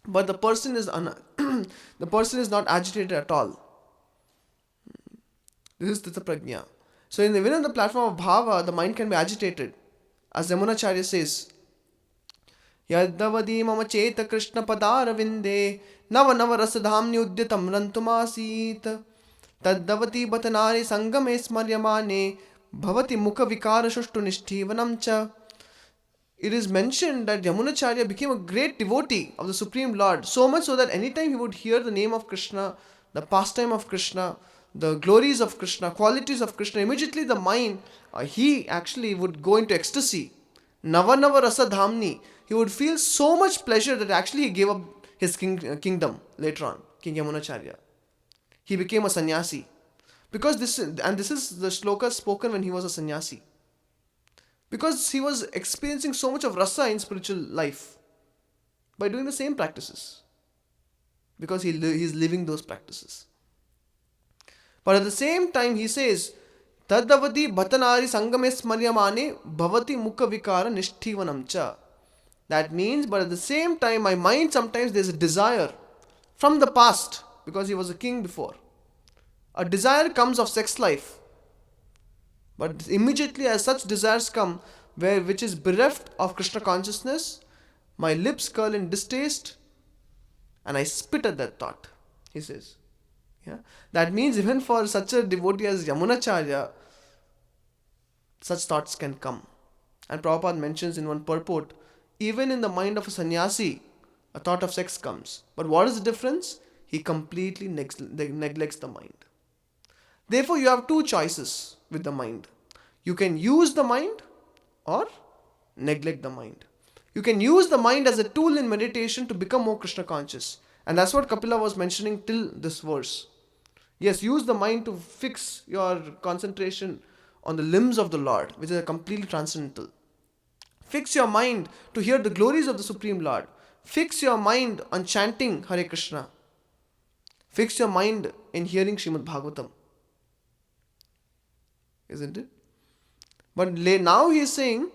But the person is the person is not agitated at all. This is Sthita Prajna. So even on the platform of Bhava, the mind can be agitated. As Yamunacharya says, Yadavadi mama cheta Krishna padara vinde nava nava rasadhamni udyatam rantumasit Taddavati bhatanari sangame smaryamane bhavati mukha vikara shushtu nishtivanam cha. It is mentioned that Yamunacharya became a great devotee of the Supreme Lord, so much so that anytime he would hear the name of Krishna, the pastime of Krishna, the glories of Krishna, qualities of Krishna, immediately the mind, he actually would go into ecstasy. Nava nava rasa dhamni. He would feel so much pleasure that actually he gave up his kingdom later on, King Yamunacharya. He became a sannyasi. Because this is the shloka spoken when he was a sannyasi. Because he was experiencing so much of rasa in spiritual life by doing the same practices. Because he is living those practices. But at the same time he says, Tadavati bhatanari sangame smaryamane bhavati mukha vikara nishtivanam cha. That means, but at the same time, my mind sometimes there's a desire from the past, because he was a king before. A desire comes of sex life. But immediately as such desires come, which is bereft of Krishna consciousness, my lips curl in distaste and I spit at that thought, he says. Yeah? That means even for such a devotee as Yamunacharya, such thoughts can come. And Prabhupada mentions in one purport, even in the mind of a sannyasi, a thought of sex comes. But what is the difference? He completely neglects the mind. Therefore, you have two choices with the mind. You can use the mind or neglect the mind. You can use the mind as a tool in meditation to become more Krishna conscious. And that's what Kapila was mentioning till this verse. Yes, use the mind to fix your concentration on the limbs of the Lord, which is completely transcendental. Fix your mind to hear the glories of the Supreme Lord. Fix your mind on chanting Hare Krishna. Fix your mind in hearing Srimad Bhāgavatam. Isn't it? But now he is saying,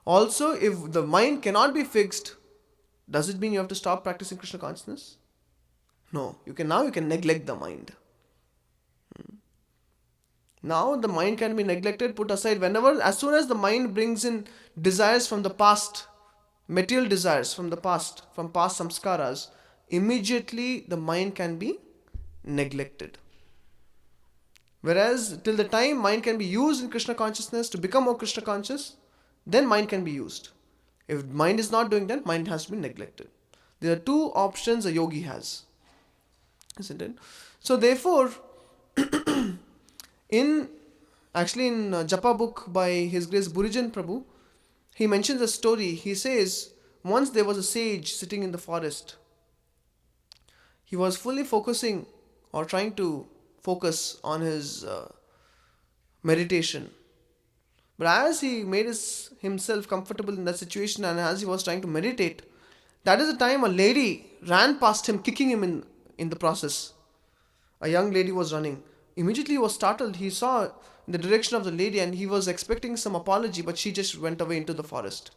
also if the mind cannot be fixed, does it mean you have to stop practicing Krishna consciousness? No. You can neglect the mind. Now the mind can be neglected, put aside as soon as the mind brings in desires from the past, material desires from the past, from past samskaras, immediately the mind can be neglected. Whereas till the time mind can be used in Krishna consciousness to become more Krishna conscious, then mind can be used. If mind is not doing that, mind has to be neglected. There are two options a yogi has. Isn't it? So therefore, in Japa book by His Grace Burijan Prabhu, he mentions a story. He says, once there was a sage sitting in the forest. He was fully focusing or trying to focus on his meditation. But as he made himself comfortable in that situation and as he was trying to meditate, that is the time a lady ran past him, kicking him in the process. A young lady was running. Immediately he was startled. He saw in the direction of the lady and he was expecting some apology, but she just went away into the forest.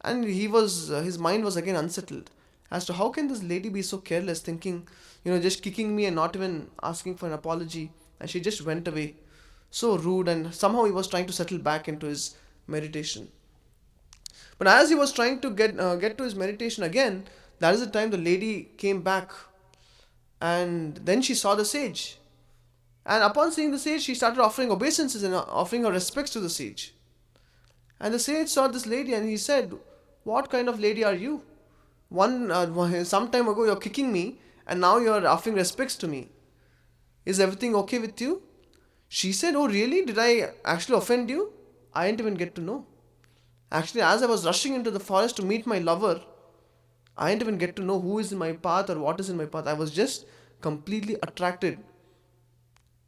And his mind was again unsettled as to how can this lady be so careless, thinking, just kicking me and not even asking for an apology, and she just went away. So rude, and somehow he was trying to settle back into his meditation. But as he was trying to get to his meditation again, that is the time the lady came back, and then she saw the sage. And upon seeing the sage, she started offering obeisances and offering her respects to the sage. And the sage saw this lady and he said, "What kind of lady are you? Some time ago you're kicking me and now you're offering respects to me. Is everything okay with you? She said, oh really? Did I actually offend you? I didn't even get to know. Actually, as I was rushing into the forest to meet my lover, I didn't even get to know who is in my path or what is in my path. I was just completely attracted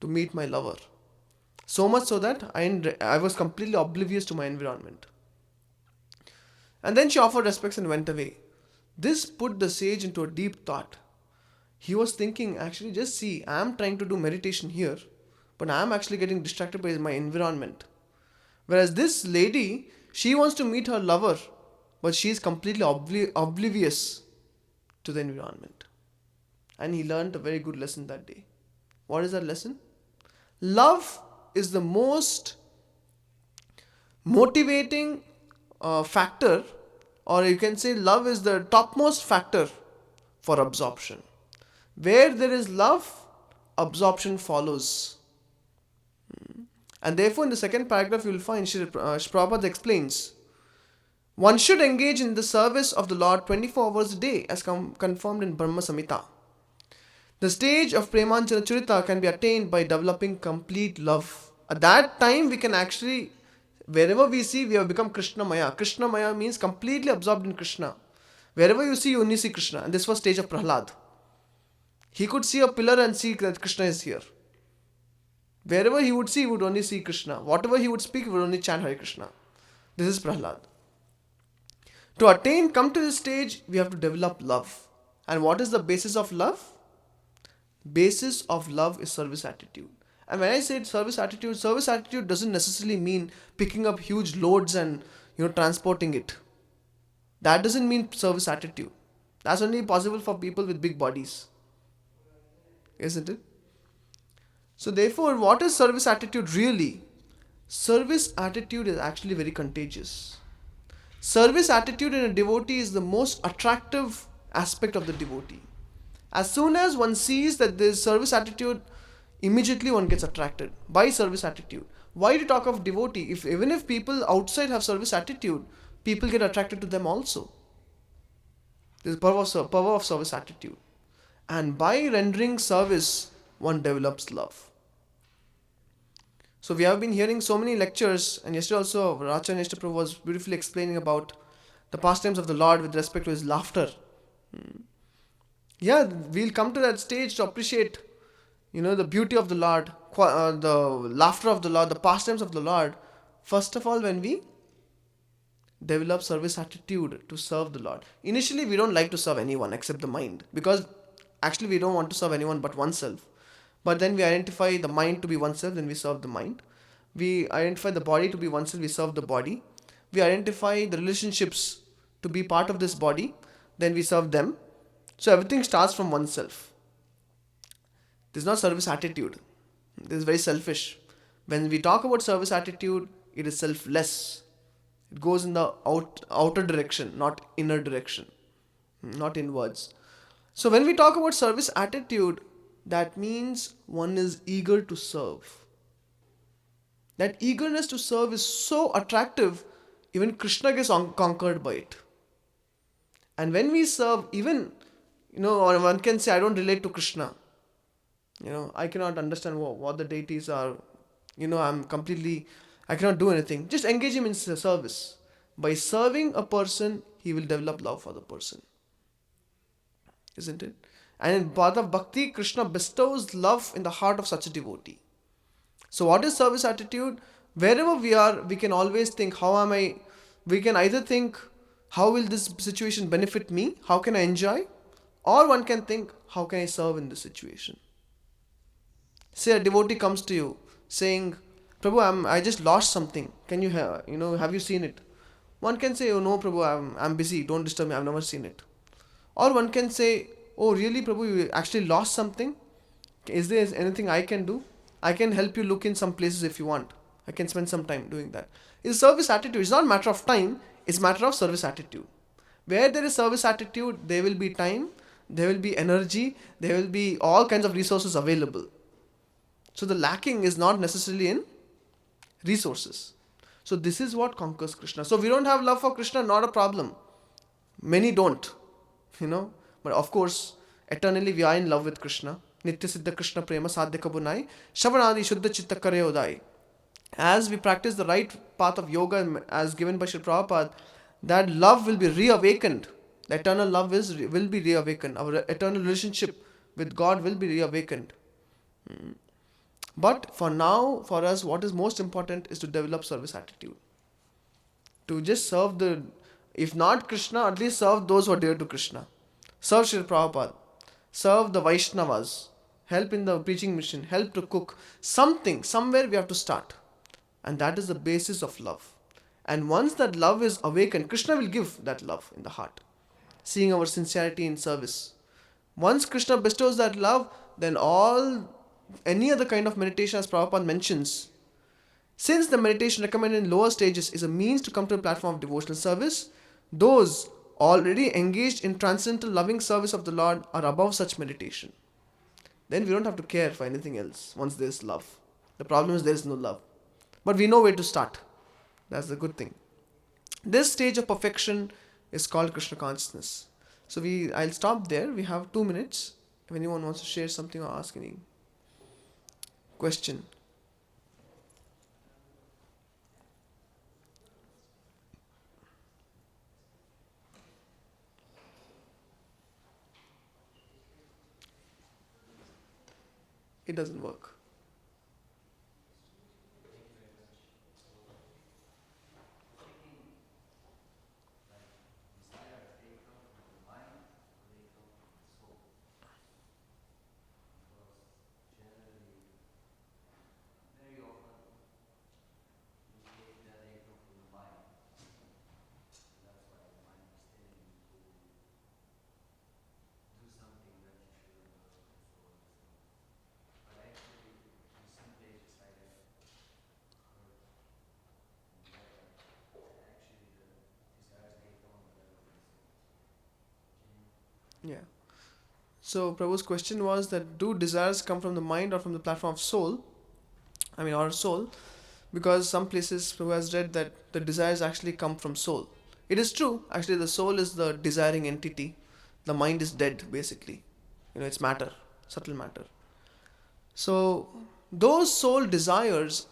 to meet my lover. So much so that I was completely oblivious to my environment. And then she offered respects and went away. This put the sage into a deep thought. He was thinking, actually, just see, I am trying to do meditation here, but I am actually getting distracted by my environment. Whereas this lady, she wants to meet her lover, but she is completely oblivious to the environment. And he learned a very good lesson that day. What is that lesson? Love is the most motivating factor, or you can say love is the topmost factor for absorption. Where there is love, absorption follows. And therefore, in the second paragraph, you will find Prabhupada explains, one should engage in the service of the Lord 24 hours a day, as confirmed in Brahma Samhita. The stage of Premanjana Churita can be attained by developing complete love. At that time, we can actually, wherever we see, we have become Krishna Maya. Krishna Maya means completely absorbed in Krishna. Wherever you see, you only see Krishna. And this was stage of Prahlad. He could see a pillar and see that Krishna is here. Wherever he would see, he would only see Krishna. Whatever he would speak, he would only chant Hare Krishna. This is Prahlad. To come to this stage, we have to develop love. And what is the basis of love? Basis of love is service attitude. And when I say service attitude doesn't necessarily mean picking up huge loads and transporting it. That doesn't mean service attitude. That's only possible for people with big bodies. Isn't it? So therefore, what is service attitude really? Service attitude is actually very contagious. Service attitude in a devotee is the most attractive aspect of the devotee. As soon as one sees that there is service attitude, immediately one gets attracted by service attitude. Why do you talk of devotee? Even if people outside have service attitude, people get attracted to them also. There is power of service attitude. And by rendering service, one develops love. So we have been hearing so many lectures, and yesterday also Acharya Prabhu was beautifully explaining about the pastimes of the Lord with respect to his laughter. Yeah, we'll come to that stage to appreciate, the beauty of the Lord, the laughter of the Lord, the pastimes of the Lord. First of all, when we develop service attitude to serve the Lord. Initially, we don't like to serve anyone except the mind, because actually we don't want to serve anyone but oneself. But then we identify the mind to be oneself, then we serve the mind. We identify the body to be oneself, we serve the body. We identify the relationships to be part of this body, then we serve them. So everything starts from oneself. This is not service attitude. This is very selfish. When we talk about service attitude, it is selfless. It goes in the outer direction, not inner direction, not inwards. So when we talk about service attitude, that means one is eager to serve. That eagerness to serve is so attractive, even Krishna gets conquered by it. And when we serve, even, one can say, I don't relate to Krishna. I cannot understand what the deities are. I cannot do anything. Just engage him in service. By serving a person, he will develop love for the person. Isn't it? And in path of bhakti, Krishna bestows love in the heart of such a devotee. So what is service attitude? Wherever we are, we can always think, we can either think, how will this situation benefit me? How can I enjoy? Or one can think, how can I serve in this situation? Say a devotee comes to you saying, Prabhu, I just lost something. Can you have you seen it? One can say, oh no Prabhu, I'm busy, don't disturb me, I've never seen it. Or one can say, oh really Prabhu, you actually lost something? Is there anything I can do? I can help you look in some places if you want. I can spend some time doing that. It's service attitude. It's not a matter of time, it's a matter of service attitude. Where there is service attitude, there will be time, there will be energy, there will be all kinds of resources available. So the lacking is not necessarily in resources. So this is what conquers Krishna. So we don't have love for Krishna, not a problem. Many don't. you know. But of course, eternally we are in love with Krishna. Nitya Siddha Krishna Prema Sadhya Kabunai, Shavanadi Shuddha Chitta Kare Udai. As we practice the right path of yoga as given by Sri Prabhupada, that love will be reawakened. The eternal love will be reawakened. Our eternal relationship with God will be reawakened. But for now, for us, what is most important is to develop service attitude. To just serve if not Krishna, at least serve those who are dear to Krishna. Serve Sri Prabhupada. Serve the Vaishnavas. Help in the preaching mission. Help to cook. Something, somewhere we have to start. And that is the basis of love. And once that love is awakened, Krishna will give that love in the heart. Seeing our sincerity in service. Once Krishna bestows that love, then any other kind of meditation, as Prabhupada mentions, since the meditation recommended in lower stages is a means to come to a platform of devotional service, those already engaged in transcendental loving service of the Lord are above such meditation. Then we don't have to care for anything else once there is love. The problem is there is no love. But we know where to start. That's the good thing. This stage of perfection is called Krishna consciousness. So I'll stop there. We have 2 minutes. If anyone wants to share something or ask any question. It doesn't work. Yeah. So Prabhu's question was that do desires come from the mind or from the platform of soul? Or soul. Because some places Prabhu has read that the desires actually come from soul. It is true. Actually, the soul is the desiring entity. The mind is dead, basically. It's matter, subtle matter. So those soul desires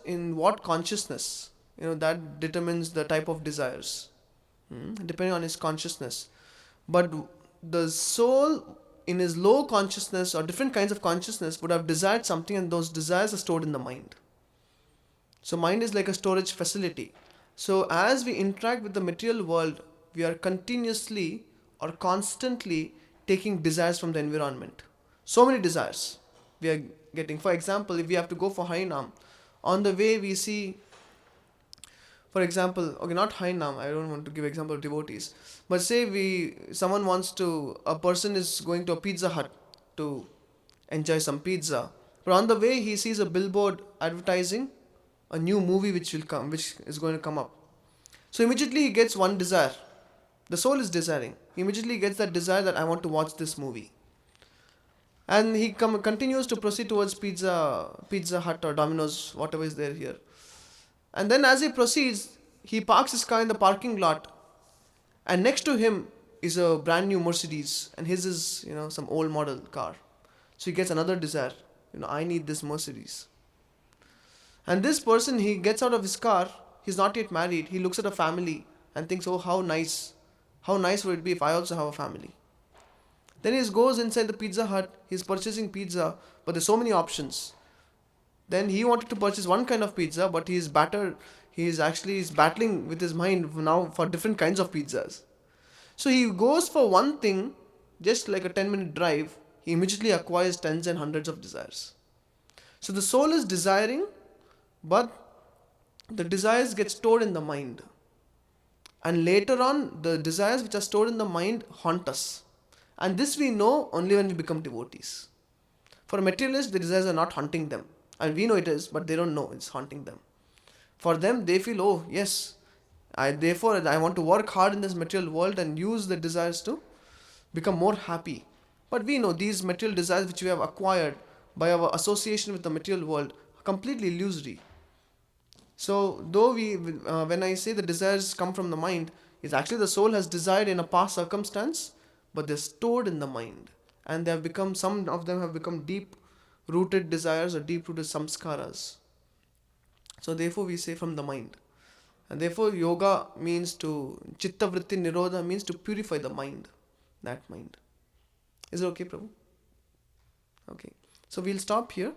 in what consciousness? That determines the type of desires. Depending on his consciousness. But the soul in his low consciousness or different kinds of consciousness would have desired something, and those desires are stored in the mind. So mind is like a storage facility. So as we interact with the material world, we are continuously or constantly taking desires from the environment. So many desires we are getting. For example, if we have to go for Harinam, on the way we see, for example, okay, not Harinam, I don't want to give example of devotees, but say a person is going to a Pizza Hut to enjoy some pizza, but on the way he sees a billboard advertising a new movie which is going to come up. So immediately he gets one desire. The soul is desiring. He immediately gets that desire that I want to watch this movie. And he continues to proceed towards Pizza Hut or Domino's, whatever is there here. And then as he proceeds, he parks his car in the parking lot, and next to him is a brand new Mercedes, and his is, some old model car. So he gets another desire. I need this Mercedes. And this person, he gets out of his car, he's not yet married, he looks at a family and thinks, oh, how nice would it be if I also have a family. Then he goes inside the Pizza Hut, he's purchasing pizza, but there's so many options. Then he wanted to purchase one kind of pizza, but he's battling with his mind now for different kinds of pizzas. So he goes for one thing, just like a 10-minute drive, he immediately acquires tens and hundreds of desires. So the soul is desiring, but the desires get stored in the mind. And later on, the desires which are stored in the mind haunt us. And this we know only when we become devotees. For a materialist, the desires are not haunting them. And we know it is, but they don't know it's haunting them. For them, they feel, oh yes, I want to work hard in this material world and use the desires to become more happy. But we know these material desires which we have acquired by our association with the material world are completely illusory. So though when I say the desires come from the mind, Is actually the soul has desired in a past circumstance, but they're stored in the mind. And they have become, some of them have become deep rooted desires or deep rooted samskaras. So therefore we say from the mind. And therefore yoga means to, chitta vritti nirodha means to purify the mind. That mind. Is it okay, Prabhu? Okay. So we'll stop here.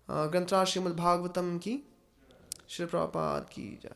Granthra Srimad Bhāgavatam ki, Shri Prabhupada ki jai.